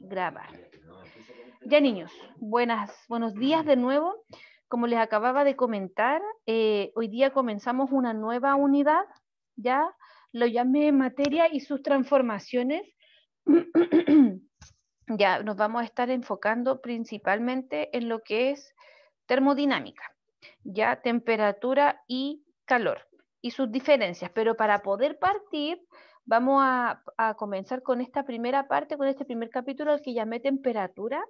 Grabar. Ya niños, buenos días de nuevo. Como les acababa de comentar, hoy día comenzamos una nueva unidad, ya lo llamé materia y sus transformaciones. Ya nos vamos a estar enfocando principalmente en lo que es termodinámica, ya temperatura y calor y sus diferencias, pero para poder partir vamos a comenzar con esta primera parte, con este primer capítulo al que llamé temperatura.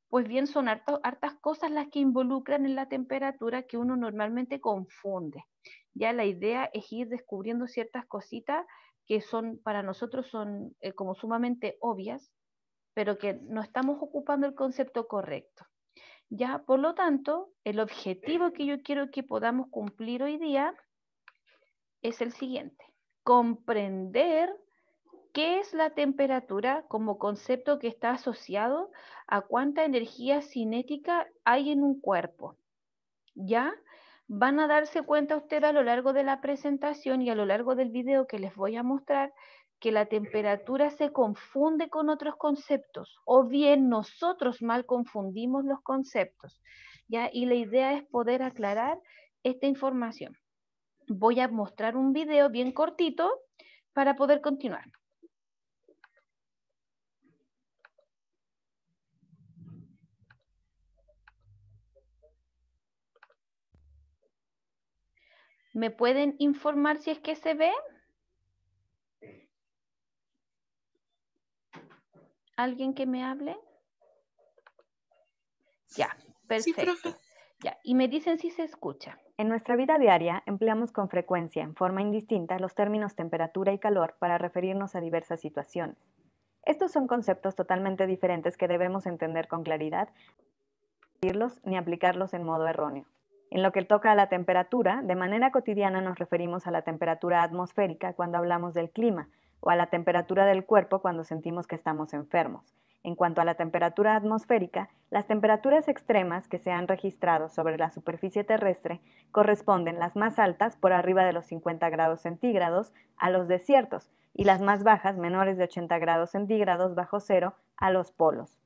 Pues bien, son hartas cosas las que involucran en la temperatura que uno normalmente confunde. Ya la idea es ir descubriendo ciertas cositas que son para nosotros son como sumamente obvias, pero que no estamos ocupando el concepto correcto. Ya, por lo tanto, el objetivo que yo quiero que podamos cumplir hoy día es el siguiente: comprender qué es la temperatura como concepto que está asociado a cuánta energía cinética hay en un cuerpo. ¿Ya? Van a darse cuenta ustedes a lo largo de la presentación y a lo largo del video que les voy a mostrar que la temperatura se confunde con otros conceptos, o bien nosotros mal confundimos los conceptos, ¿ya? Y la idea es poder aclarar esta información. Voy a mostrar un video bien cortito para poder continuar. ¿Me pueden informar si es que se ve? ¿Alguien que me hable? Ya, perfecto. Sí, ya, y me dicen si se escucha. En nuestra vida diaria empleamos con frecuencia, en forma indistinta, los términos temperatura y calor para referirnos a diversas situaciones. Estos son conceptos totalmente diferentes que debemos entender con claridad, ni aplicarlos en modo erróneo. En lo que toca a la temperatura, de manera cotidiana nos referimos a la temperatura atmosférica cuando hablamos del clima, o a la temperatura del cuerpo cuando sentimos que estamos enfermos. En cuanto a la temperatura atmosférica, las temperaturas extremas que se han registrado sobre la superficie terrestre corresponden las más altas, por arriba de los 50 grados centígrados, a los desiertos, y las más bajas, menores de 80 grados centígrados bajo cero, a los polos.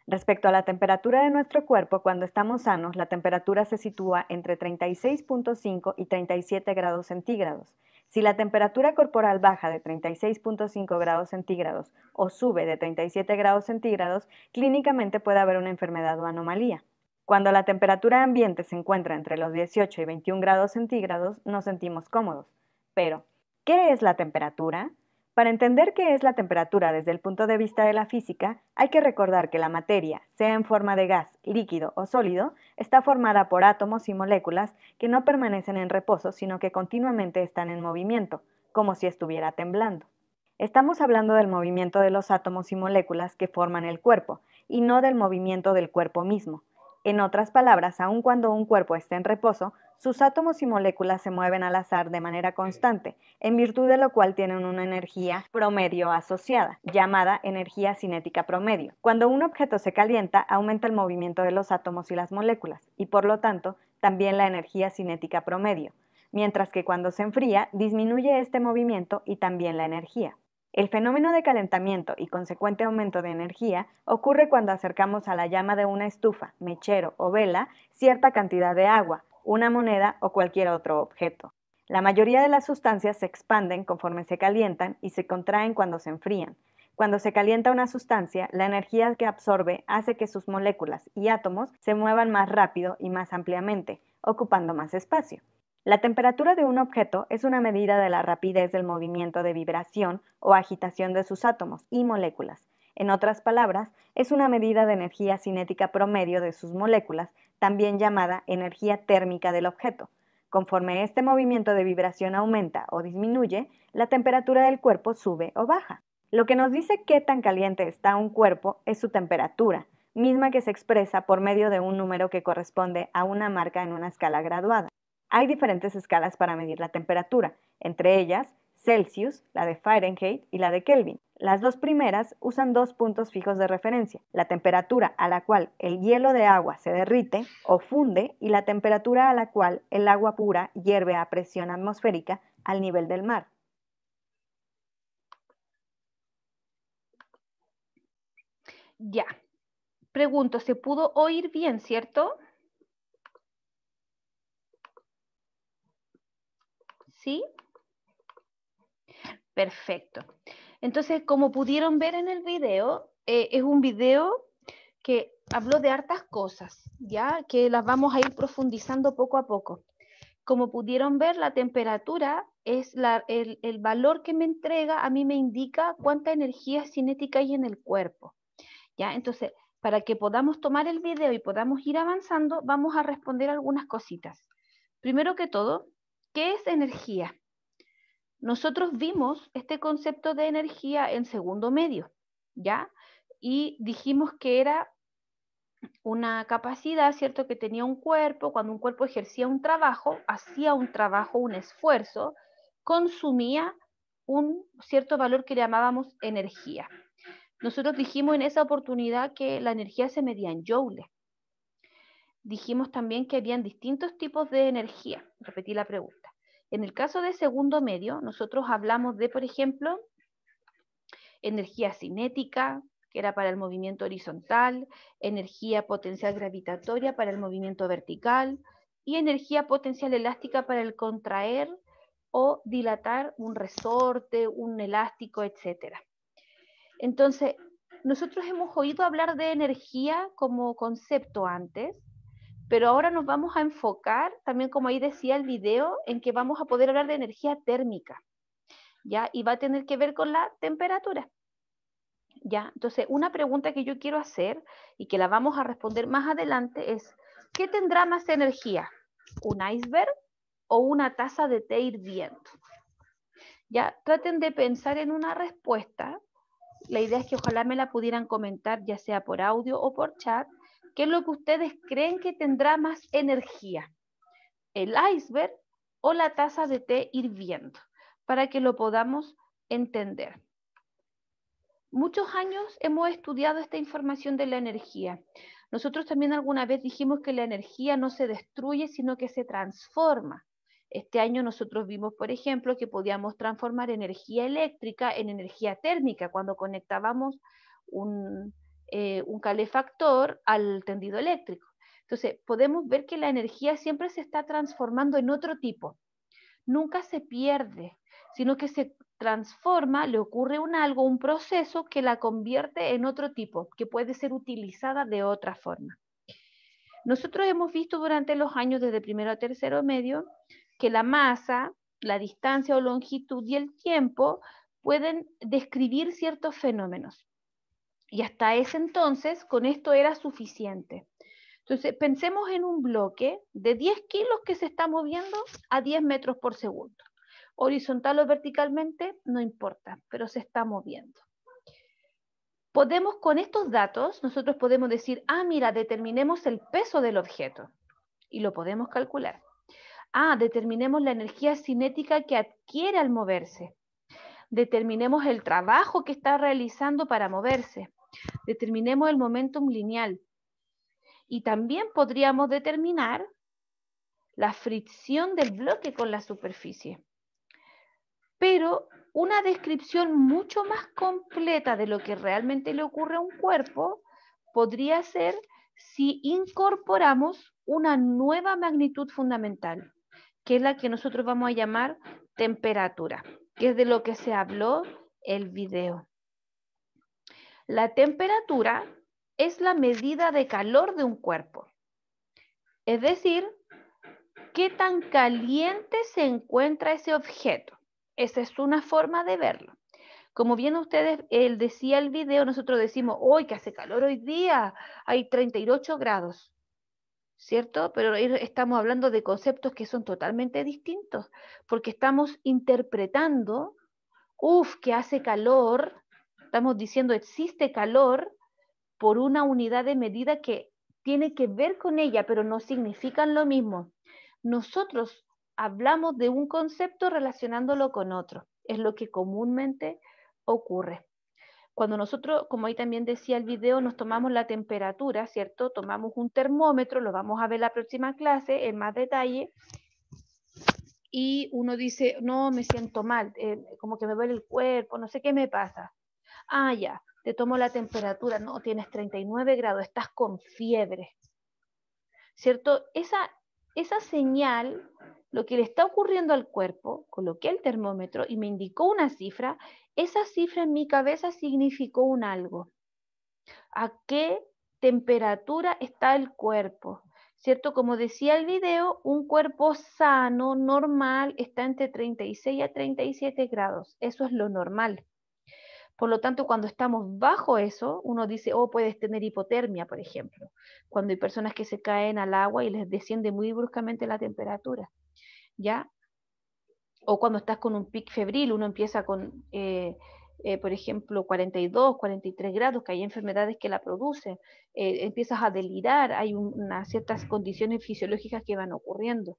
Respecto a la temperatura de nuestro cuerpo, cuando estamos sanos, la temperatura se sitúa entre 36.5 y 37 grados centígrados. Si la temperatura corporal baja de 36.5 grados centígrados o sube de 37 grados centígrados, clínicamente puede haber una enfermedad o anomalía. Cuando la temperatura ambiente se encuentra entre los 18 y 21 grados centígrados, nos sentimos cómodos. Pero, ¿qué es la temperatura? Para entender qué es la temperatura desde el punto de vista de la física, hay que recordar que la materia, sea en forma de gas, líquido o sólido, está formada por átomos y moléculas que no permanecen en reposo, sino que continuamente están en movimiento, como si estuviera temblando. Estamos hablando del movimiento de los átomos y moléculas que forman el cuerpo, y no del movimiento del cuerpo mismo. En otras palabras, aun cuando un cuerpo esté en reposo, sus átomos y moléculas se mueven al azar de manera constante, en virtud de lo cual tienen una energía promedio asociada, llamada energía cinética promedio. Cuando un objeto se calienta, aumenta el movimiento de los átomos y las moléculas, y por lo tanto, también la energía cinética promedio, mientras que cuando se enfría, disminuye este movimiento y también la energía. El fenómeno de calentamiento y consecuente aumento de energía ocurre cuando acercamos a la llama de una estufa, mechero o vela cierta cantidad de agua, una moneda o cualquier otro objeto. La mayoría de las sustancias se expanden conforme se calientan y se contraen cuando se enfrían. Cuando se calienta una sustancia, la energía que absorbe hace que sus moléculas y átomos se muevan más rápido y más ampliamente, ocupando más espacio. La temperatura de un objeto es una medida de la rapidez del movimiento de vibración o agitación de sus átomos y moléculas. En otras palabras, es una medida de energía cinética promedio de sus moléculas, también llamada energía térmica del objeto. Conforme este movimiento de vibración aumenta o disminuye, la temperatura del cuerpo sube o baja. Lo que nos dice qué tan caliente está un cuerpo es su temperatura, misma que se expresa por medio de un número que corresponde a una marca en una escala graduada. Hay diferentes escalas para medir la temperatura, entre ellas Celsius, la de Fahrenheit y la de Kelvin. Las dos primeras usan dos puntos fijos de referencia, la temperatura a la cual el hielo de agua se derrite o funde y la temperatura a la cual el agua pura hierve a presión atmosférica al nivel del mar. Ya. Pregunto, ¿se pudo oír bien, cierto? ¿Sí? Perfecto. Entonces, como pudieron ver en el video, es un video que habló de hartas cosas, ¿ya? Que las vamos a ir profundizando poco a poco. Como pudieron ver, la temperatura es el valor que me entrega, a mí me indica cuánta energía cinética hay en el cuerpo, ¿ya? Entonces, para que podamos tomar el video y podamos ir avanzando, vamos a responder algunas cositas. Primero que todo, ¿qué es energía? Nosotros vimos este concepto de energía en segundo medio, ¿ya? Y dijimos que era una capacidad, ¿cierto? Que tenía un cuerpo, cuando un cuerpo ejercía un trabajo, hacía un trabajo, un esfuerzo, consumía un cierto valor que llamábamos energía. Nosotros dijimos en esa oportunidad que la energía se medía en joules. Dijimos también que habían distintos tipos de energía. Repetí la pregunta. En el caso de segundo medio, nosotros hablamos de, por ejemplo, energía cinética, que era para el movimiento horizontal, energía potencial gravitatoria para el movimiento vertical y energía potencial elástica para el contraer o dilatar un resorte, un elástico, etc. Entonces, nosotros hemos oído hablar de energía como concepto antes, pero ahora nos vamos a enfocar, también como ahí decía el video, en que vamos a poder hablar de energía térmica, ¿ya? Y va a tener que ver con la temperatura. ¿Ya? Entonces, una pregunta que yo quiero hacer y que la vamos a responder más adelante es, ¿qué tendrá más energía? ¿Un iceberg o una taza de té hirviendo? Ya, traten de pensar en una respuesta. La idea es que ojalá me la pudieran comentar ya sea por audio o por chat. ¿Qué es lo que ustedes creen que tendrá más energía? ¿El iceberg o la taza de té hirviendo? Para que lo podamos entender. Muchos años hemos estudiado esta información de la energía. Nosotros también alguna vez dijimos que la energía no se destruye, sino que se transforma. Este año nosotros vimos, por ejemplo, que podíamos transformar energía eléctrica en energía térmica cuando conectábamos un calefactor al tendido eléctrico. Entonces, podemos ver que la energía siempre se está transformando en otro tipo. Nunca se pierde, sino que se transforma, le ocurre algo, un proceso que la convierte en otro tipo, que puede ser utilizada de otra forma. Nosotros hemos visto durante los años, desde primero a tercero medio, que la masa, la distancia o longitud y el tiempo pueden describir ciertos fenómenos. Y hasta ese entonces, con esto era suficiente. Entonces, pensemos en un bloque de 10 kilos que se está moviendo a 10 metros por segundo. Horizontal o verticalmente, no importa, pero se está moviendo. Podemos, con estos datos, nosotros podemos decir, mira, determinemos el peso del objeto. Y lo podemos calcular. Determinemos la energía cinética que adquiere al moverse. Determinemos el trabajo que está realizando para moverse. Determinemos el momentum lineal. Y también podríamos determinar la fricción del bloque con la superficie. Pero una descripción mucho más completa de lo que realmente le ocurre a un cuerpo podría ser si incorporamos una nueva magnitud fundamental, que es la que nosotros vamos a llamar temperatura, que es de lo que se habló el video. La temperatura es la medida de calor de un cuerpo. Es decir, ¿qué tan caliente se encuentra ese objeto? Esa es una forma de verlo. Como bien ustedes decía el video, nosotros decimos, hoy que hace calor hoy día, hay 38 grados, ¿cierto? Pero estamos hablando de conceptos que son totalmente distintos, porque estamos interpretando, que hace calor, estamos diciendo existe calor por una unidad de medida que tiene que ver con ella, pero no significan lo mismo. Nosotros hablamos de un concepto relacionándolo con otro. Es lo que comúnmente ocurre. Cuando nosotros, como ahí también decía el video, nos tomamos la temperatura, ¿cierto? Tomamos un termómetro, lo vamos a ver la próxima clase en más detalle, y uno dice, no, me siento mal, como que me duele el cuerpo, no sé qué me pasa. Ya, te tomo la temperatura, no, tienes 39 grados, estás con fiebre, ¿cierto? Esa señal, lo que le está ocurriendo al cuerpo, coloqué el termómetro y me indicó una cifra, esa cifra en mi cabeza significó un algo. ¿A qué temperatura está el cuerpo? ¿Cierto? Como decía el video, un cuerpo sano, normal, está entre 36 a 37 grados. Eso es lo normal. Por lo tanto, cuando estamos bajo eso, uno dice, oh, puedes tener hipotermia, por ejemplo, cuando hay personas que se caen al agua y les desciende muy bruscamente la temperatura, ¿ya? O cuando estás con un pic febril, uno empieza con, por ejemplo, 42, 43 grados, que hay enfermedades que la producen, empiezas a delirar, hay unas ciertas condiciones fisiológicas que van ocurriendo.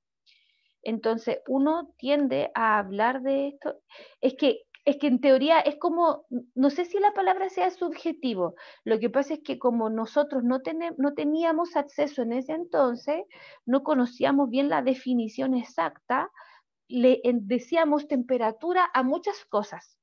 Entonces, uno tiende a hablar de esto, es que en teoría es como, no sé si la palabra sea subjetivo, lo que pasa es que como nosotros no teníamos acceso en ese entonces, no conocíamos bien la definición exacta, le decíamos temperatura a muchas cosas,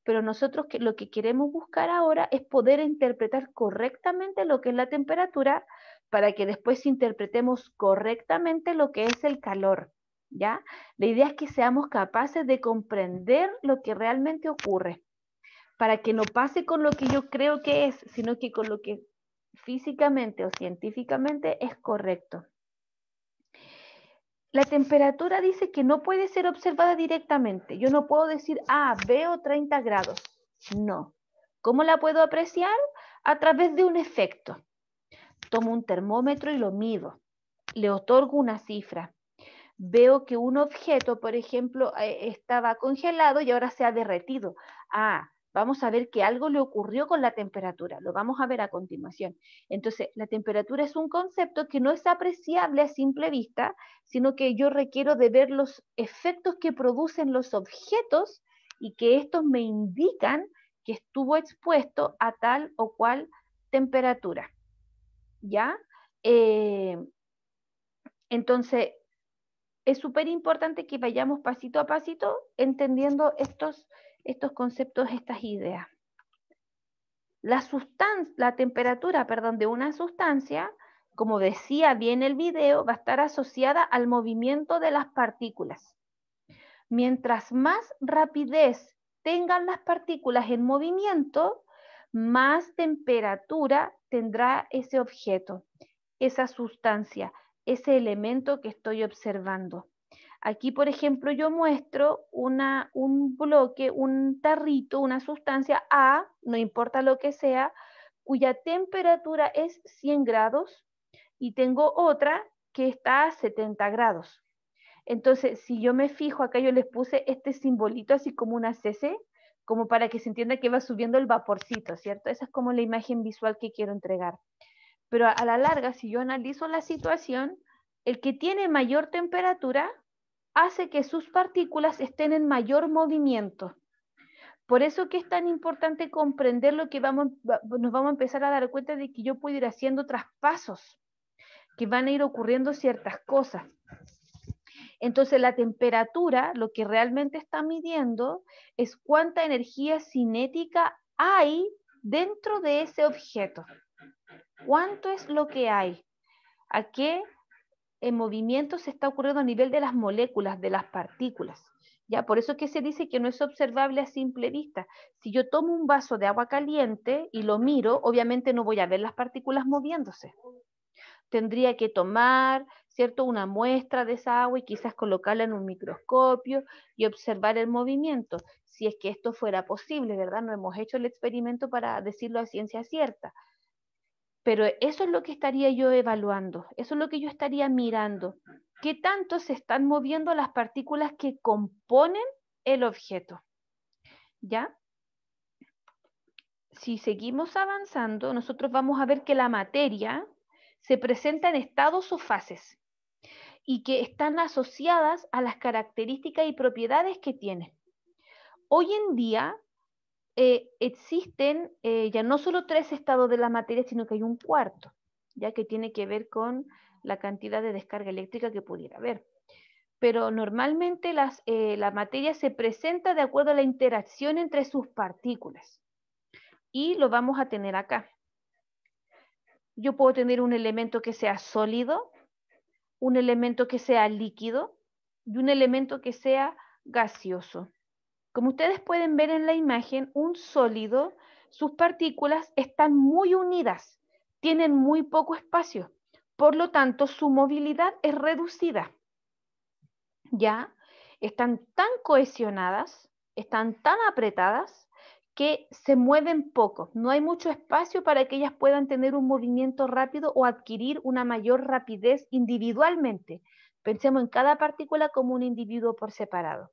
pero nosotros lo que queremos buscar ahora es poder interpretar correctamente lo que es la temperatura para que después interpretemos correctamente lo que es el calor, ¿ya? La idea es que seamos capaces de comprender lo que realmente ocurre, para que no pase con lo que yo creo que es, sino que con lo que físicamente o científicamente es correcto. La temperatura dice que no puede ser observada directamente. Yo no puedo decir, ah, veo 30 grados. No. ¿Cómo la puedo apreciar? A través de un efecto. Tomo un termómetro y lo mido. Le otorgo una cifra. Veo que un objeto, por ejemplo, estaba congelado y ahora se ha derretido. Ah, vamos a ver que algo le ocurrió con la temperatura. Lo vamos a ver a continuación. Entonces, la temperatura es un concepto que no es apreciable a simple vista, sino que yo requiero de ver los efectos que producen los objetos y que estos me indican que estuvo expuesto a tal o cual temperatura. ¿Ya? Entonces, es súper importante que vayamos pasito a pasito entendiendo estos conceptos, estas ideas. La temperatura, perdón, de una sustancia, como decía bien el video, va a estar asociada al movimiento de las partículas. Mientras más rapidez tengan las partículas en movimiento, más temperatura tendrá ese objeto, esa sustancia, ese elemento que estoy observando. Aquí, por ejemplo, yo muestro un bloque, un tarrito, una sustancia A, no importa lo que sea, cuya temperatura es 100 grados y tengo otra que está a 70 grados. Entonces, si yo me fijo, acá yo les puse este simbolito así como una CC, como para que se entienda que va subiendo el vaporcito, ¿cierto? Esa es como la imagen visual que quiero entregar. Pero a la larga, si yo analizo la situación, el que tiene mayor temperatura hace que sus partículas estén en mayor movimiento. Por eso que es tan importante comprender lo que nos vamos a empezar a dar cuenta de que yo puedo ir haciendo traspasos, que van a ir ocurriendo ciertas cosas. Entonces la temperatura, lo que realmente está midiendo es cuánta energía cinética hay dentro de ese objeto. ¿Cuánto es lo que hay? ¿A qué movimiento se está ocurriendo a nivel de las moléculas, de las partículas? ¿Ya? Por eso que se dice que no es observable a simple vista. Si yo tomo un vaso de agua caliente y lo miro, obviamente no voy a ver las partículas moviéndose. Tendría que tomar, ¿cierto?, una muestra de esa agua y quizás colocarla en un microscopio y observar el movimiento, si es que esto fuera posible, ¿verdad? No hemos hecho el experimento para decirlo a ciencia cierta, pero eso es lo que estaría yo evaluando, eso es lo que yo estaría mirando. ¿Qué tanto se están moviendo las partículas que componen el objeto? ¿Ya? Si seguimos avanzando, nosotros vamos a ver que la materia se presenta en estados o fases y que están asociadas a las características y propiedades que tiene. Hoy en día existen ya no solo 3 estados de la materia, sino que hay un cuarto, ya que tiene que ver con la cantidad de descarga eléctrica que pudiera haber. Pero normalmente la materia se presenta de acuerdo a la interacción entre sus partículas. y lo vamos a tener acá. Yo puedo tener un elemento que sea sólido, un elemento que sea líquido y un elemento que sea gaseoso. Como ustedes pueden ver en la imagen, un sólido, sus partículas están muy unidas, tienen muy poco espacio, por lo tanto su movilidad es reducida. Ya están tan cohesionadas, están tan apretadas que se mueven poco. No hay mucho espacio para que ellas puedan tener un movimiento rápido o adquirir una mayor rapidez individualmente. Pensemos en cada partícula como un individuo por separado.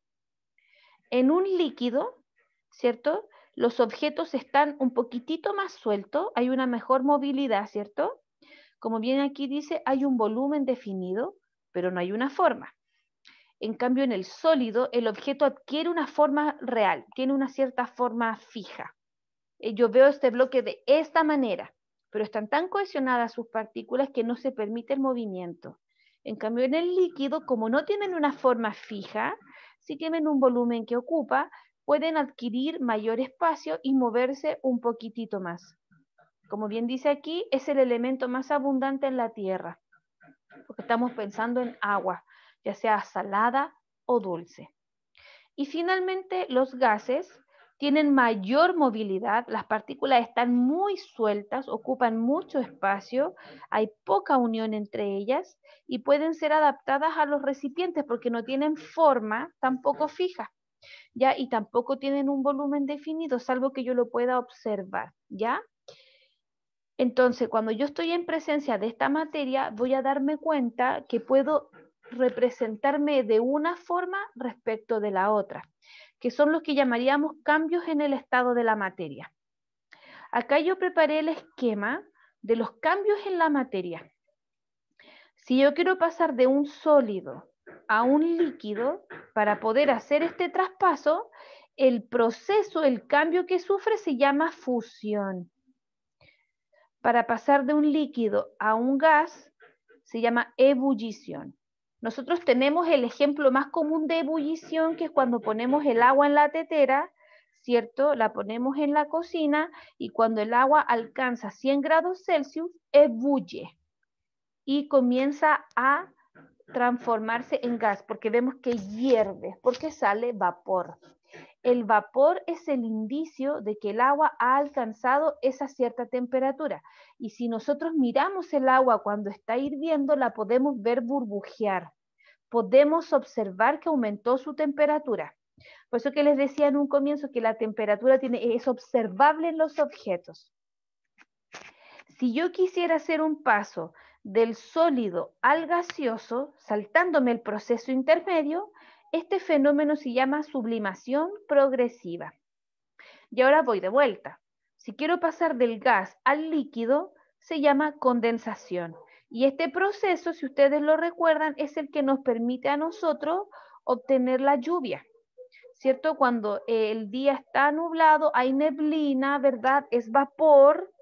En un líquido, ¿cierto? Los objetos están un poquitito más sueltos, hay una mejor movilidad, ¿cierto? Como bien aquí dice, hay un volumen definido, pero no hay una forma. En cambio, en el sólido, el objeto adquiere una forma real, tiene una cierta forma fija. Yo veo este bloque de esta manera, pero están tan cohesionadas sus partículas que no se permite el movimiento. En cambio, en el líquido, como no tienen una forma fija, si tienen un volumen que ocupa, pueden adquirir mayor espacio y moverse un poquitito más. Como bien dice aquí, es el elemento más abundante en la Tierra, porque estamos pensando en agua, ya sea salada o dulce. Y finalmente, los gases tienen mayor movilidad, las partículas están muy sueltas, ocupan mucho espacio, hay poca unión entre ellas y pueden ser adaptadas a los recipientes porque no tienen forma tampoco fija, ¿ya? Y tampoco tienen un volumen definido, salvo que yo lo pueda observar, ¿ya? Entonces, cuando yo estoy en presencia de esta materia, voy a darme cuenta que puedo representarme de una forma respecto de la otra, que son los que llamaríamos cambios en el estado de la materia. Acá yo preparé el esquema de los cambios en la materia. Si yo quiero pasar de un sólido a un líquido, para poder hacer este traspaso, el proceso, el cambio que sufre se llama fusión. Para pasar de un líquido a un gas se llama ebullición. Nosotros tenemos el ejemplo más común de ebullición, que es cuando ponemos el agua en la tetera, ¿cierto? La ponemos en la cocina y cuando el agua alcanza 100 grados Celsius, ebulle y comienza a transformarse en gas, porque vemos que hierve, porque sale vapor. El vapor es el indicio de que el agua ha alcanzado esa cierta temperatura. Y si nosotros miramos el agua cuando está hirviendo, la podemos ver burbujear. Podemos observar que aumentó su temperatura. Por eso que les decía en un comienzo que la temperatura es observable en los objetos. Si yo quisiera hacer un paso del sólido al gaseoso, saltándome el proceso intermedio, este fenómeno se llama sublimación progresiva. Y ahora voy de vuelta. Si quiero pasar del gas al líquido, se llama condensación. Y este proceso, si ustedes lo recuerdan, es el que nos permite a nosotros obtener la lluvia. ¿Cierto? Cuando el día está nublado, hay neblina, ¿verdad? Es vapor,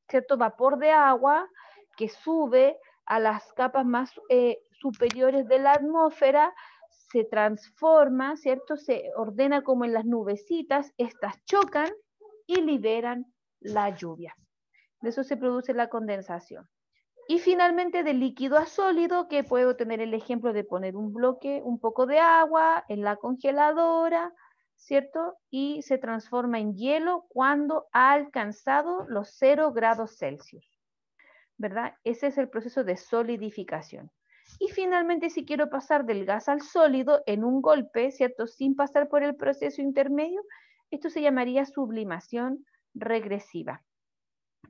¿cierto? Vapor de agua que sube a las capas más superiores de la atmósfera, se transforma, ¿cierto? Se ordena como en las nubecitas, estas chocan y liberan la lluvia. De eso se produce la condensación. Y finalmente de líquido a sólido, que puedo tener el ejemplo de poner un bloque, un poco de agua en la congeladora, ¿cierto? Y se transforma en hielo cuando ha alcanzado los 0 grados Celsius, ¿verdad? Ese es el proceso de solidificación. Y finalmente, si quiero pasar del gas al sólido en un golpe, ¿cierto? Sin pasar por el proceso intermedio, esto se llamaría sublimación regresiva.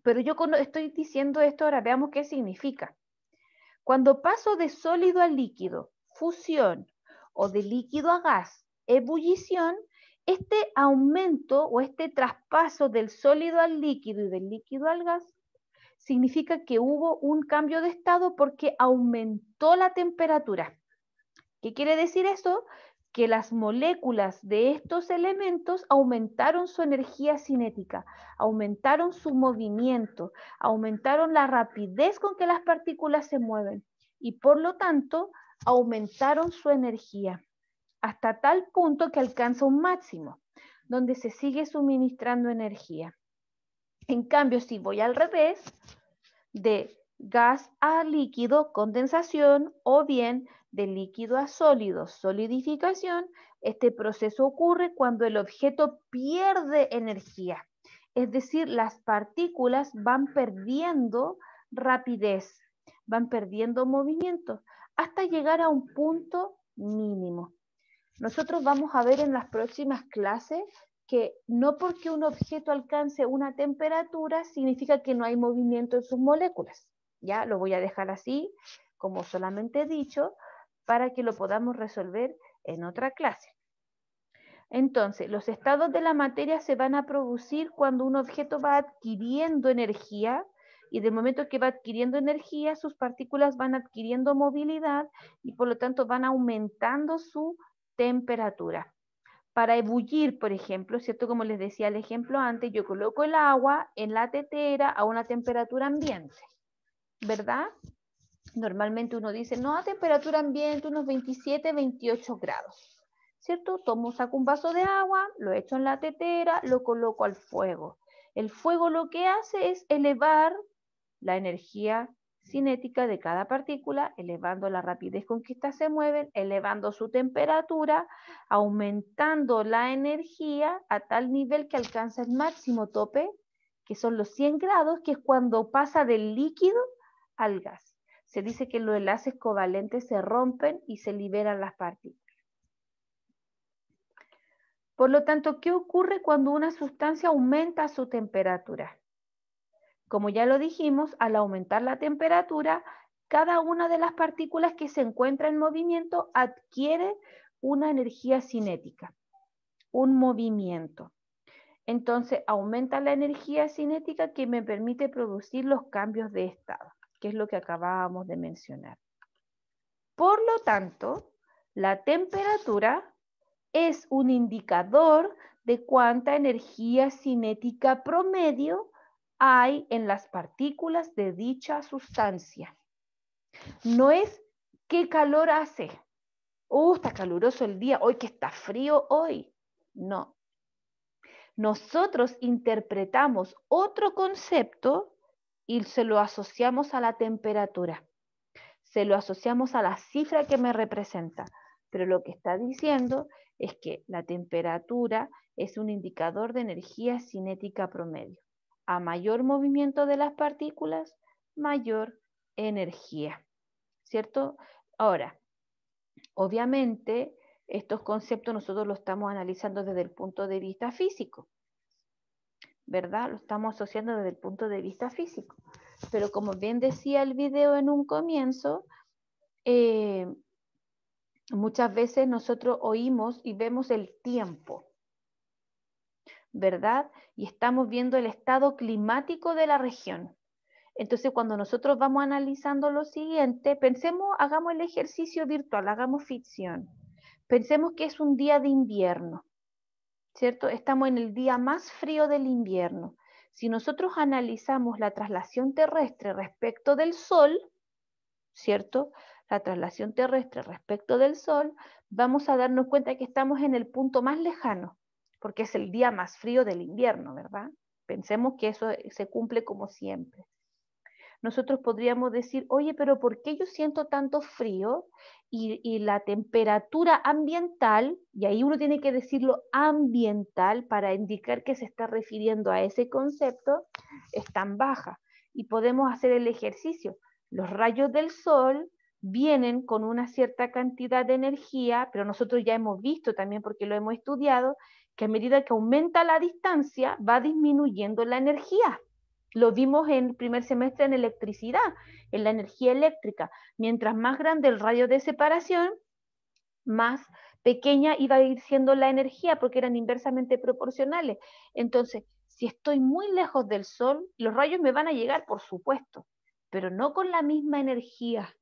Pero yo cuando estoy diciendo esto, ahora veamos qué significa. Cuando paso de sólido a líquido, fusión, o de líquido a gas, ebullición, este aumento o este traspaso del sólido al líquido y del líquido al gas significa que hubo un cambio de estado porque aumentó la temperatura. ¿Qué quiere decir eso? Que las moléculas de estos elementos aumentaron su energía cinética, aumentaron su movimiento, aumentaron la rapidez con que las partículas se mueven y por lo tanto aumentaron su energía hasta tal punto que alcanza un máximo, donde se sigue suministrando energía. En cambio, si voy al revés, de gas a líquido, condensación, o bien de líquido a sólido, solidificación, este proceso ocurre cuando el objeto pierde energía. Es decir, las partículas van perdiendo rapidez, van perdiendo movimiento, hasta llegar a un punto mínimo. Nosotros vamos a ver en las próximas clases que no porque un objeto alcance una temperatura significa que no hay movimiento en sus moléculas. Ya lo voy a dejar así, como solamente he dicho, para que lo podamos resolver en otra clase. Entonces, los estados de la materia se van a producir cuando un objeto va adquiriendo energía, y del momento que va adquiriendo energía, sus partículas van adquiriendo movilidad y por lo tanto van aumentando su temperatura. Para ebullir, por ejemplo, ¿cierto? Como les decía el ejemplo antes, yo coloco el agua en la tetera a una temperatura ambiente, ¿verdad? Normalmente uno dice, no, a temperatura ambiente unos 27, 28 grados, ¿cierto? Saco un vaso de agua, lo echo en la tetera, lo coloco al fuego. El fuego lo que hace es elevar la energía cinética de cada partícula, elevando la rapidez con que éstas se mueven, elevando su temperatura, aumentando la energía a tal nivel que alcanza el máximo tope, que son los 100 grados, que es cuando pasa del líquido al gas. Se dice que los enlaces covalentes se rompen y se liberan las partículas. Por lo tanto, ¿qué ocurre cuando una sustancia aumenta su temperatura? Como ya lo dijimos, al aumentar la temperatura, cada una de las partículas que se encuentra en movimiento adquiere una energía cinética, un movimiento. Entonces, aumenta la energía cinética que me permite producir los cambios de estado, que es lo que acabábamos de mencionar. Por lo tanto, la temperatura es un indicador de cuánta energía cinética promedio hay en las partículas de dicha sustancia. No es qué calor hace. Está caluroso el día, hoy que está frío hoy. No. Nosotros interpretamos otro concepto y se lo asociamos a la temperatura. Se lo asociamos a la cifra que me representa. Pero lo que está diciendo es que la temperatura es un indicador de energía cinética promedio. A mayor movimiento de las partículas, mayor energía, ¿cierto? Ahora, obviamente, estos conceptos nosotros los estamos analizando desde el punto de vista físico, ¿verdad? Lo estamos asociando desde el punto de vista físico. Pero como bien decía el video en un comienzo, muchas veces nosotros oímos y vemos el tiempo, ¿verdad? Y estamos viendo el estado climático de la región. Entonces, cuando nosotros vamos analizando lo siguiente, pensemos, hagamos el ejercicio virtual, hagamos ficción. Pensemos que es un día de invierno, ¿cierto? Estamos en el día más frío del invierno. Si nosotros analizamos la traslación terrestre respecto del Sol, ¿cierto? La traslación terrestre respecto del Sol, vamos a darnos cuenta que estamos en el punto más lejano, porque es el día más frío del invierno, ¿verdad? Pensemos que eso se cumple como siempre. Nosotros podríamos decir, oye, pero ¿por qué yo siento tanto frío? Y la temperatura ambiental, y ahí uno tiene que decirlo ambiental para indicar que se está refiriendo a ese concepto, es tan baja. Y podemos hacer el ejercicio. Los rayos del sol vienen con una cierta cantidad de energía, pero nosotros ya hemos visto también, porque lo hemos estudiado, que a medida que aumenta la distancia, va disminuyendo la energía. Lo vimos en el primer semestre en electricidad, en la energía eléctrica. Mientras más grande el radio de separación, más pequeña iba a ir siendo la energía porque eran inversamente proporcionales. Entonces, si estoy muy lejos del Sol, los rayos me van a llegar, por supuesto, pero no con la misma energía.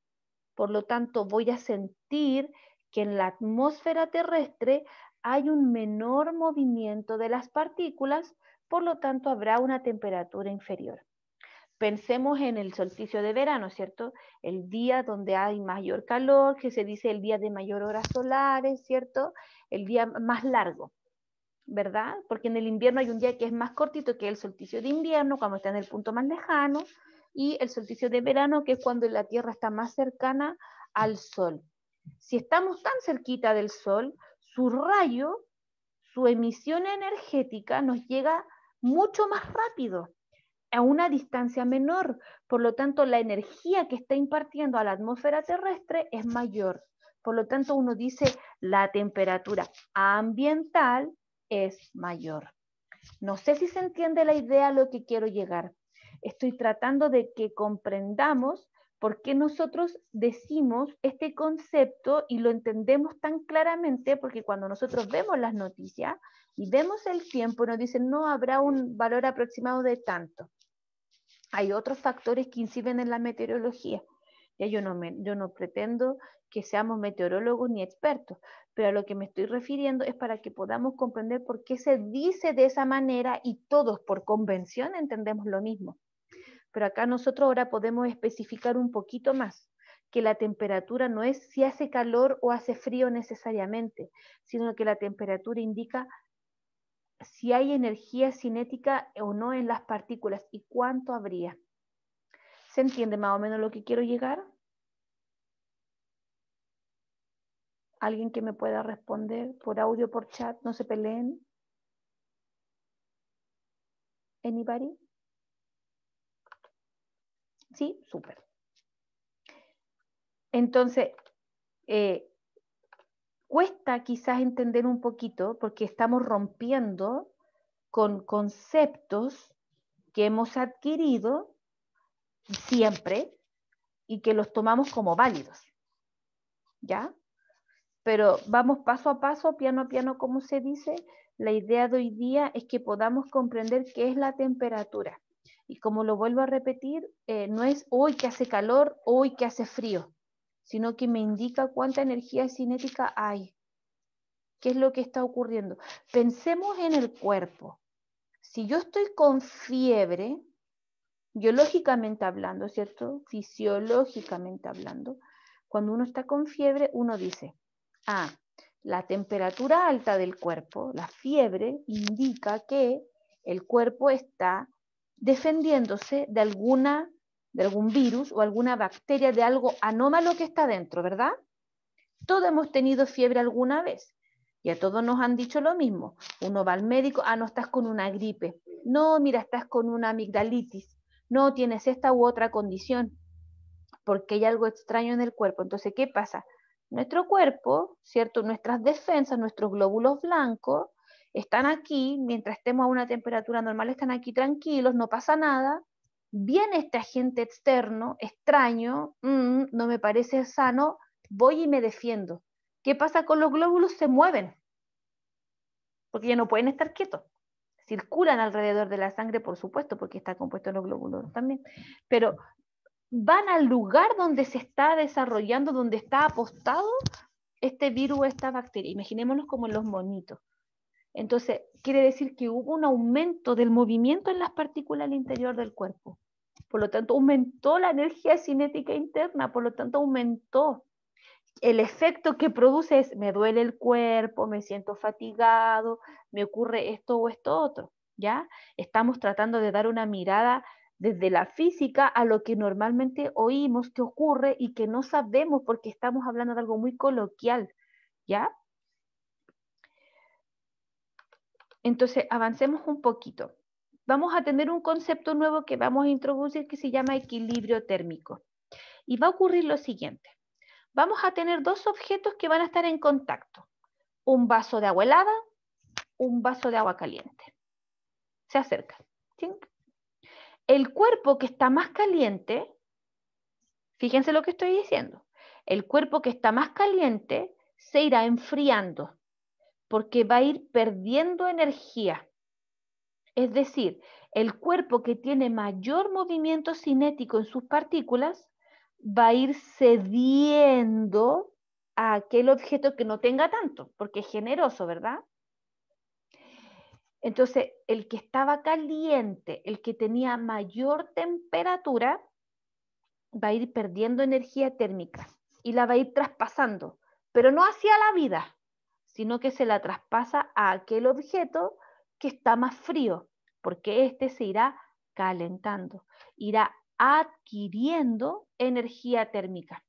Por lo tanto, voy a sentir que en la atmósfera terrestre hay un menor movimiento de las partículas, por lo tanto habrá una temperatura inferior. Pensemos en el solsticio de verano, ¿cierto? El día donde hay mayor calor, que se dice el día de mayor horas solares, ¿cierto? El día más largo. ¿verdad? Porque en el invierno hay un día que es más cortito, que es el solsticio de invierno, cuando está en el punto más lejano, y el solsticio de verano, que es cuando la Tierra está más cercana al Sol. Si estamos tan cerquita del Sol, su rayo, su emisión energética nos llega mucho más rápido, a una distancia menor. Por lo tanto, la energía que está impartiendo a la atmósfera terrestre es mayor. Por lo tanto, uno dice la temperatura ambiental es mayor. No sé si se entiende la idea a lo que quiero llegar. Estoy tratando de que comprendamos por qué nosotros decimos este concepto y lo entendemos tan claramente, porque cuando nosotros vemos las noticias y vemos el tiempo, nos dicen, no, habrá un valor aproximado de tanto. Hay otros factores que inciden en la meteorología. Ya yo no pretendo que seamos meteorólogos ni expertos, pero a lo que me estoy refiriendo es para que podamos comprender por qué se dice de esa manera y todos por convención entendemos lo mismo. Pero acá nosotros ahora podemos especificar un poquito más, que la temperatura no es si hace calor o hace frío necesariamente, sino que la temperatura indica si hay energía cinética o no en las partículas y cuánto habría. ¿Se entiende más o menos lo que quiero llegar? ¿Alguien que me pueda responder por audio, por chat? No se peleen. ¿Anybody? Sí, súper. Entonces, cuesta quizás entender un poquito porque estamos rompiendo con conceptos que hemos adquirido siempre y que los tomamos como válidos. ¿Ya? Pero vamos paso a paso, piano a piano, como se dice. La idea de hoy día es que podamos comprender qué es la temperatura. Y como lo vuelvo a repetir, no es hoy que hace calor, hoy que hace frío, sino que me indica cuánta energía cinética hay. ¿Qué es lo que está ocurriendo? Pensemos en el cuerpo. Si yo estoy con fiebre, biológicamente hablando, ¿cierto? Fisiológicamente hablando, cuando uno está con fiebre, uno dice, la temperatura alta del cuerpo, la fiebre, indica que el cuerpo está defendiéndose de algún virus o alguna bacteria, de algo anómalo que está dentro, ¿verdad? Todos hemos tenido fiebre alguna vez y a todos nos han dicho lo mismo. Uno va al médico, no estás con una gripe, no, mira, estás con una amigdalitis, no, tienes esta u otra condición, porque hay algo extraño en el cuerpo. Entonces, ¿qué pasa? Nuestro cuerpo, ¿cierto? Nuestras defensas, nuestros glóbulos blancos, están aquí, mientras estemos a una temperatura normal, están aquí tranquilos, no pasa nada. Viene este agente externo, extraño, no me parece sano, voy y me defiendo. ¿Qué pasa con los glóbulos? Se mueven, porque ya no pueden estar quietos. Circulan alrededor de la sangre, por supuesto, porque está compuesto en los glóbulos también, pero van al lugar donde se está desarrollando, donde está apostado este virus o esta bacteria. Imaginémonos como en los monitos. Entonces, quiere decir que hubo un aumento del movimiento en las partículas al interior del cuerpo. Por lo tanto, aumentó la energía cinética interna, por lo tanto, aumentó. El efecto que produce es, me duele el cuerpo, me siento fatigado, me ocurre esto o esto otro, ¿ya? Estamos tratando de dar una mirada desde la física a lo que normalmente oímos que ocurre y que no sabemos porque estamos hablando de algo muy coloquial, ¿ya? Entonces, avancemos un poquito. Vamos a tener un concepto nuevo que vamos a introducir que se llama equilibrio térmico. Y va a ocurrir lo siguiente. Vamos a tener dos objetos que van a estar en contacto. Un vaso de agua helada, un vaso de agua caliente. Se acercan. ¿Sí? El cuerpo que está más caliente, fíjense lo que estoy diciendo, el cuerpo que está más caliente se irá enfriando porque va a ir perdiendo energía. Es decir, el cuerpo que tiene mayor movimiento cinético en sus partículas va a ir cediendo a aquel objeto que no tenga tanto, porque es generoso, ¿verdad? Entonces, el que estaba caliente, el que tenía mayor temperatura, va a ir perdiendo energía térmica y la va a ir traspasando, pero no hacia la vida, sino que se la traspasa a aquel objeto que está más frío, porque este se irá calentando, irá adquiriendo energía térmica,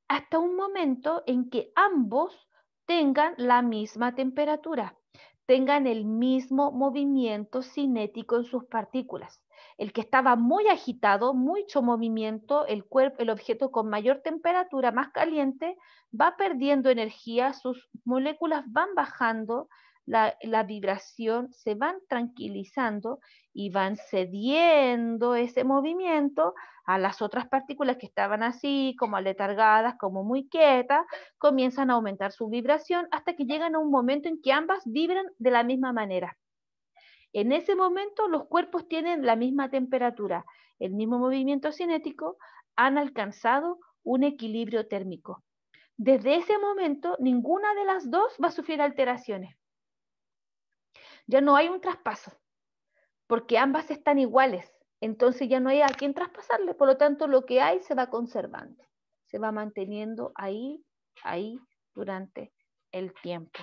hasta un momento en que ambos tengan la misma temperatura, tengan el mismo movimiento cinético en sus partículas. El que estaba muy agitado, mucho movimiento, el objeto con mayor temperatura, más caliente, va perdiendo energía, sus moléculas van bajando, la vibración se van tranquilizando y van cediendo ese movimiento a las otras partículas que estaban así, como aletargadas, como muy quietas, comienzan a aumentar su vibración hasta que llegan a un momento en que ambas vibran de la misma manera. En ese momento los cuerpos tienen la misma temperatura, el mismo movimiento cinético, han alcanzado un equilibrio térmico. Desde ese momento, ninguna de las dos va a sufrir alteraciones. Ya no hay un traspaso, porque ambas están iguales. Entonces ya no hay a quién traspasarle, por lo tanto lo que hay se va conservando, se va manteniendo ahí durante el tiempo.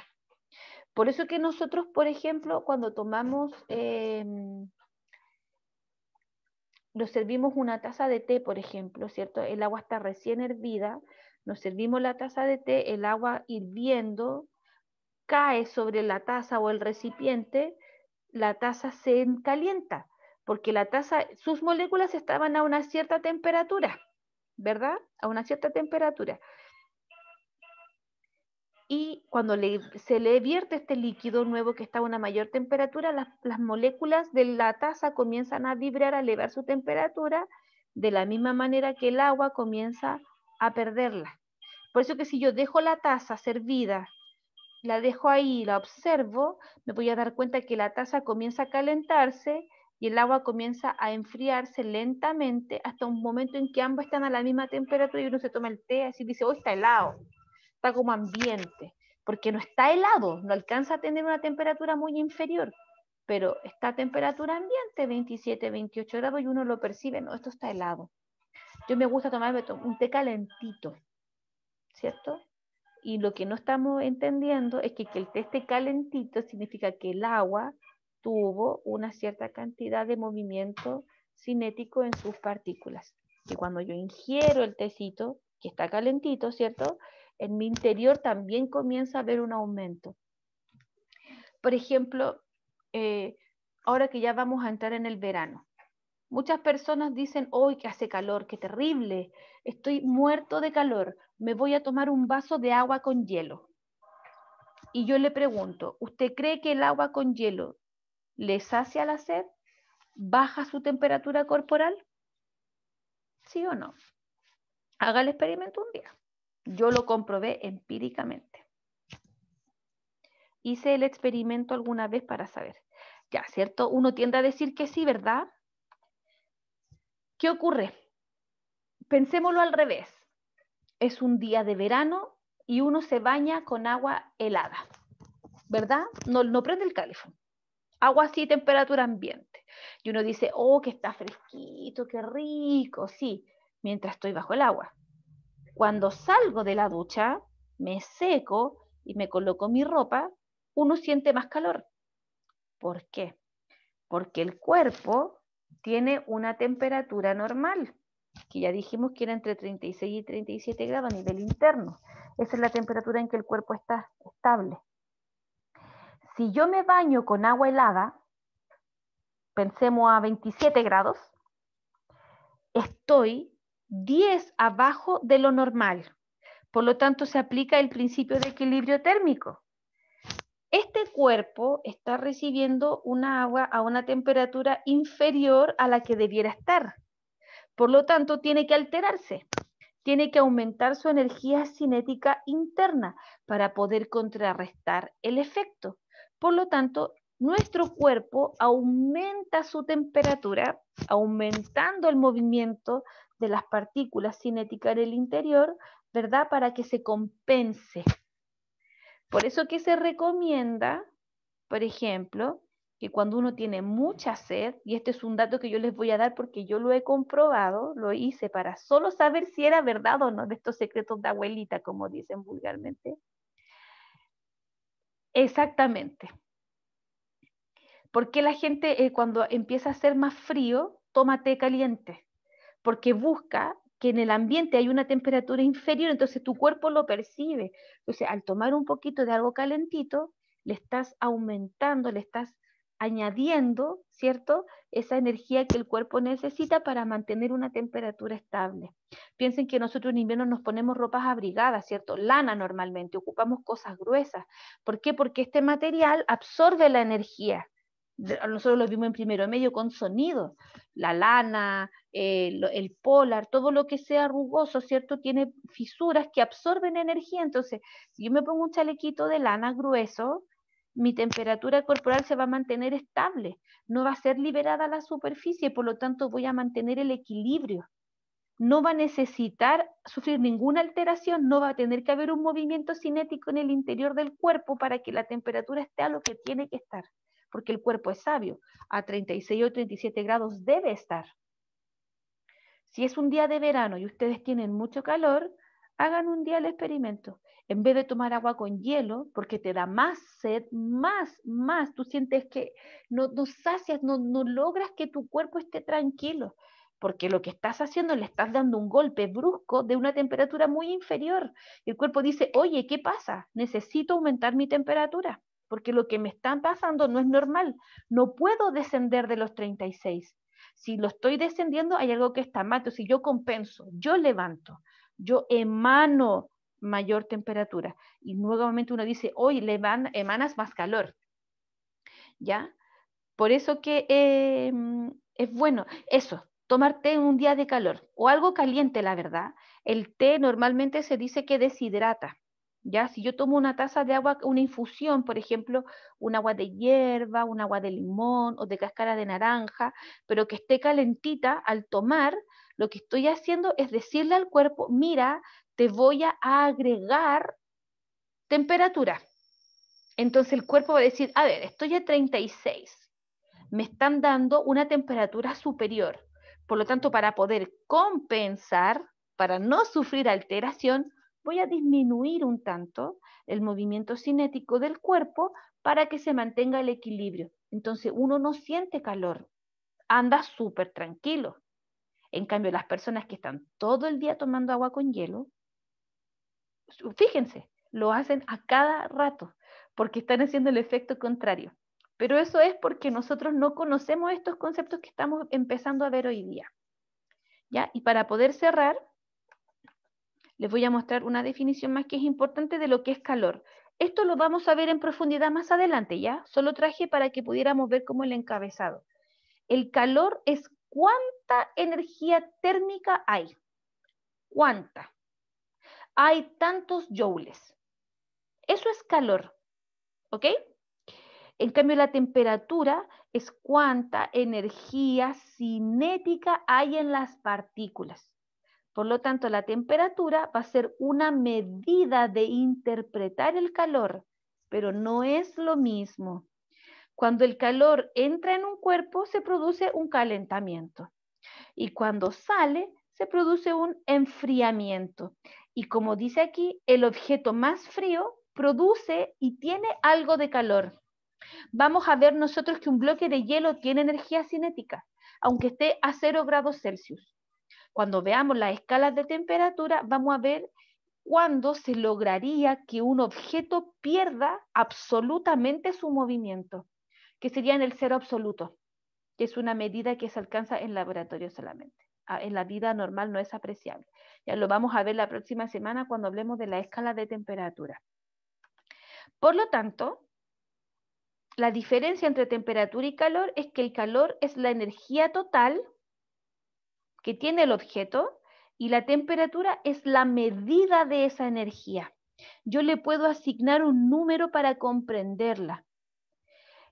Por eso que nosotros, por ejemplo, cuando tomamos, nos servimos una taza de té, por ejemplo, ¿cierto? El agua está recién hervida, nos servimos la taza de té, el agua hirviendo cae sobre la taza o el recipiente, la taza se calienta, porque la taza, sus moléculas estaban a una cierta temperatura, ¿verdad? A una cierta temperatura. Y cuando se le vierte este líquido nuevo que está a una mayor temperatura, las moléculas de la taza comienzan a vibrar, a elevar su temperatura, de la misma manera que el agua comienza a perderla. Por eso que si yo dejo la taza servida, la dejo ahí, la observo, me voy a dar cuenta que la taza comienza a calentarse y el agua comienza a enfriarse lentamente hasta un momento en que ambos están a la misma temperatura y uno se toma el té así y dice, oh, está helado, está como ambiente, porque no está helado, no alcanza a tener una temperatura muy inferior, pero está a temperatura ambiente, 27, 28 grados, y uno lo percibe, no, esto está helado. Yo me gusta tomarme un té calentito, ¿cierto? Y lo que no estamos entendiendo es que el té esté calentito significa que el agua tuvo una cierta cantidad de movimiento cinético en sus partículas. Que cuando yo ingiero el tecito, que está calentito, ¿cierto? En mi interior también comienza a haber un aumento. Por ejemplo, ahora que ya vamos a entrar en el verano, muchas personas dicen, hoy que hace calor, qué terrible, estoy muerto de calor, me voy a tomar un vaso de agua con hielo. Y yo le pregunto, ¿usted cree que el agua con hielo le sacia la sed? ¿Baja su temperatura corporal? ¿Sí o no? Haga el experimento un día. Yo lo comprobé empíricamente. Hice el experimento alguna vez para saber. Ya, ¿cierto? Uno tiende a decir que sí, ¿verdad? ¿Qué ocurre? Pensémoslo al revés. Es un día de verano y uno se baña con agua helada, ¿verdad? No prende el calefón. Agua así, temperatura ambiente. Y uno dice, oh, que está fresquito, qué rico, sí, mientras estoy bajo el agua. Cuando salgo de la ducha, me seco y me coloco mi ropa, uno siente más calor. ¿Por qué? Porque el cuerpo tiene una temperatura normal, que ya dijimos que era entre 36 y 37 grados a nivel interno. Esa es la temperatura en que el cuerpo está estable. Si yo me baño con agua helada, pensemos a 27 grados, estoy 10 abajo de lo normal. Por lo tanto, se aplica el principio de equilibrio térmico. Este cuerpo está recibiendo una agua a una temperatura inferior a la que debiera estar. Por lo tanto, tiene que alterarse. Tiene que aumentar su energía cinética interna para poder contrarrestar el efecto. Por lo tanto, nuestro cuerpo aumenta su temperatura, aumentando el movimiento de las partículas cinéticas en el interior, ¿verdad? Para que se compense. Por eso que se recomienda, por ejemplo, que cuando uno tiene mucha sed, y este es un dato que yo les voy a dar porque yo lo he comprobado, lo hice para solo saber si era verdad o no de estos secretos de abuelita, como dicen vulgarmente. Exactamente. ¿Por qué la gente cuando empieza a hacer más frío toma té caliente? Porque busca que en el ambiente hay una temperatura inferior, entonces tu cuerpo lo percibe. Entonces, al tomar un poquito de algo calentito, le estás aumentando, le estás añadiendo, ¿cierto? Esa energía que el cuerpo necesita para mantener una temperatura estable. Piensen que nosotros en invierno nos ponemos ropas abrigadas, ¿cierto? Lana normalmente, ocupamos cosas gruesas. ¿Por qué? Porque este material absorbe la energía. Nosotros lo vimos en primero medio con sonido. La lana, el polar, todo lo que sea rugoso, ¿cierto? Tiene fisuras que absorben energía. Entonces, si yo me pongo un chalequito de lana grueso, mi temperatura corporal se va a mantener estable, no va a ser liberada a la superficie, por lo tanto voy a mantener el equilibrio. No va a necesitar sufrir ninguna alteración, no va a tener que haber un movimiento cinético en el interior del cuerpo para que la temperatura esté a lo que tiene que estar, porque el cuerpo es sabio, a 36 o 37 grados debe estar. Si es un día de verano y ustedes tienen mucho calor, hagan un día el experimento. En vez de tomar agua con hielo, porque te da más sed, más, tú sientes que no sacias, no logras que tu cuerpo esté tranquilo, porque lo que estás haciendo le estás dando un golpe brusco de una temperatura muy inferior. El cuerpo dice, oye, ¿qué pasa? Necesito aumentar mi temperatura, porque lo que me está pasando no es normal. No puedo descender de los 36. Si lo estoy descendiendo, hay algo que está mal. Entonces, si yo compenso, yo levanto, yo emano mayor temperatura. Y nuevamente uno dice, hoy emanas más calor. ¿Ya? Por eso que es bueno eso, tomar té en un día de calor o algo caliente, la verdad. El té normalmente se dice que deshidrata. ¿Ya? Si yo tomo una taza de agua, una infusión, por ejemplo, un agua de hierba, un agua de limón o de cáscara de naranja, pero que esté calentita, al tomar, lo que estoy haciendo es decirle al cuerpo, mira, te voy a agregar temperatura. Entonces el cuerpo va a decir, a ver, estoy a 36, me están dando una temperatura superior. Por lo tanto, para poder compensar, para no sufrir alteración, voy a disminuir un tanto el movimiento cinético del cuerpo para que se mantenga el equilibrio. Entonces, uno no siente calor, anda súper tranquilo. En cambio, las personas que están todo el día tomando agua con hielo, fíjense, lo hacen a cada rato, porque están haciendo el efecto contrario. Pero eso es porque nosotros no conocemos estos conceptos que estamos empezando a ver hoy día. ¿Ya? Y para poder cerrar, les voy a mostrar una definición más que es importante de lo que es calor. Esto lo vamos a ver en profundidad más adelante, ¿ya? Solo traje para que pudiéramos ver como el encabezado. El calor es cuánta energía térmica hay. ¿Cuánta? Hay tantos joules. Eso es calor, ¿ok? En cambio, la temperatura es cuánta energía cinética hay en las partículas. Por lo tanto, la temperatura va a ser una medida de interpretar el calor, pero no es lo mismo. Cuando el calor entra en un cuerpo, se produce un calentamiento. Y cuando sale, se produce un enfriamiento. Y como dice aquí, el objeto más frío produce y tiene algo de calor. Vamos a ver nosotros que un bloque de hielo tiene energía cinética, aunque esté a 0 grados Celsius. Cuando veamos las escalas de temperatura, vamos a ver cuándo se lograría que un objeto pierda absolutamente su movimiento, que sería en el cero absoluto, que es una medida que se alcanza en laboratorio solamente. En la vida normal no es apreciable. Ya lo vamos a ver la próxima semana cuando hablemos de la escala de temperatura. Por lo tanto, la diferencia entre temperatura y calor es que el calor es la energía total que tiene el objeto y la temperatura es la medida de esa energía. Yo le puedo asignar un número para comprenderla.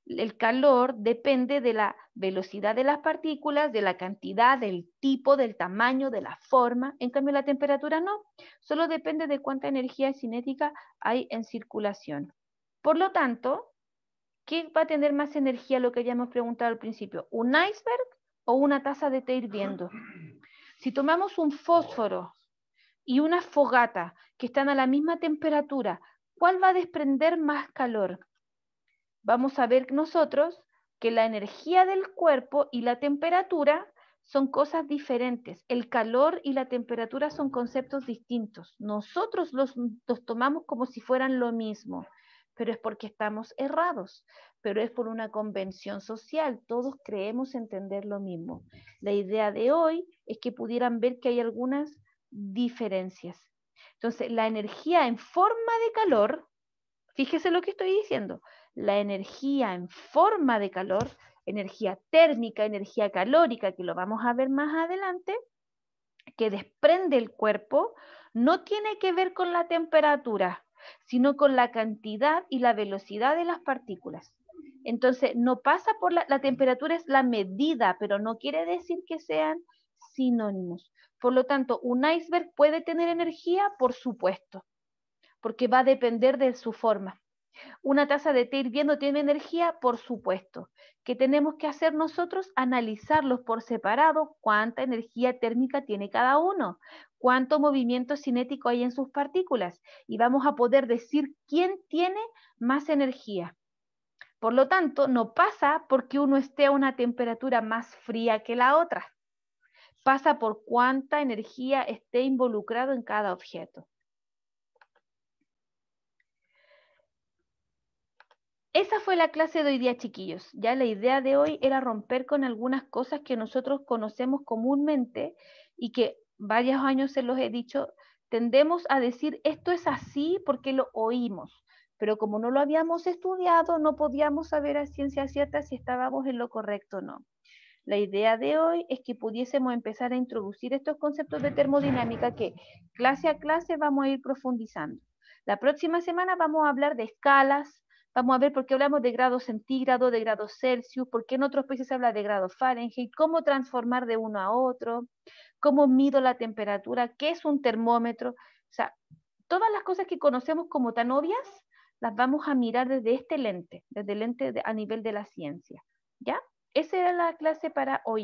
El calor depende de la velocidad de las partículas, de la cantidad, del tipo, del tamaño, de la forma. En cambio, la temperatura no. Solo depende de cuánta energía cinética hay en circulación. Por lo tanto, ¿qué va a tener más energía, lo que habíamos preguntado al principio? ¿Un iceberg o una taza de té hirviendo? Si tomamos un fósforo y una fogata que están a la misma temperatura, ¿cuál va a desprender más calor? vamos a ver nosotros que la energía del cuerpo y la temperatura son cosas diferentes. El calor y la temperatura son conceptos distintos. Nosotros los tomamos como si fueran lo mismo, pero es porque estamos errados, pero es por una convención social. Todos creemos entender lo mismo. La idea de hoy es que pudieran ver que hay algunas diferencias. Entonces, la energía en forma de calor, fíjese lo que estoy diciendo, la energía en forma de calor, energía térmica, energía calórica, que lo vamos a ver más adelante, que desprende el cuerpo, no tiene que ver con la temperatura, sino con la cantidad y la velocidad de las partículas. Entonces, no pasa por la temperatura, es la medida, pero no quiere decir que sean sinónimos. Por lo tanto, un iceberg puede tener energía, por supuesto, porque va a depender de su forma. Una taza de té hirviendo tiene energía, por supuesto. ¿Qué tenemos que hacer nosotros? Analizarlos por separado, cuánta energía térmica tiene cada uno, cuánto movimiento cinético hay en sus partículas, y vamos a poder decir quién tiene más energía. Por lo tanto, no pasa porque uno esté a una temperatura más fría que la otra. Pasa por cuánta energía esté involucrado en cada objeto. Esa fue la clase de hoy día, chiquillos. Ya la idea de hoy era romper con algunas cosas que nosotros conocemos comúnmente y que varios años se los he dicho, tendemos a decir esto es así porque lo oímos, pero como no lo habíamos estudiado, no podíamos saber a ciencia cierta si estábamos en lo correcto o no. La idea de hoy es que pudiésemos empezar a introducir estos conceptos de termodinámica que clase a clase vamos a ir profundizando. La próxima semana vamos a hablar de escalas, vamos a ver por qué hablamos de grados centígrados, de grados Celsius, por qué en otros países se habla de grados Fahrenheit, cómo transformar de uno a otro, cómo mido la temperatura, qué es un termómetro. O sea, todas las cosas que conocemos como tan obvias, las vamos a mirar desde este lente, desde el lente a nivel de la ciencia. ¿Ya? Esa era la clase para hoy.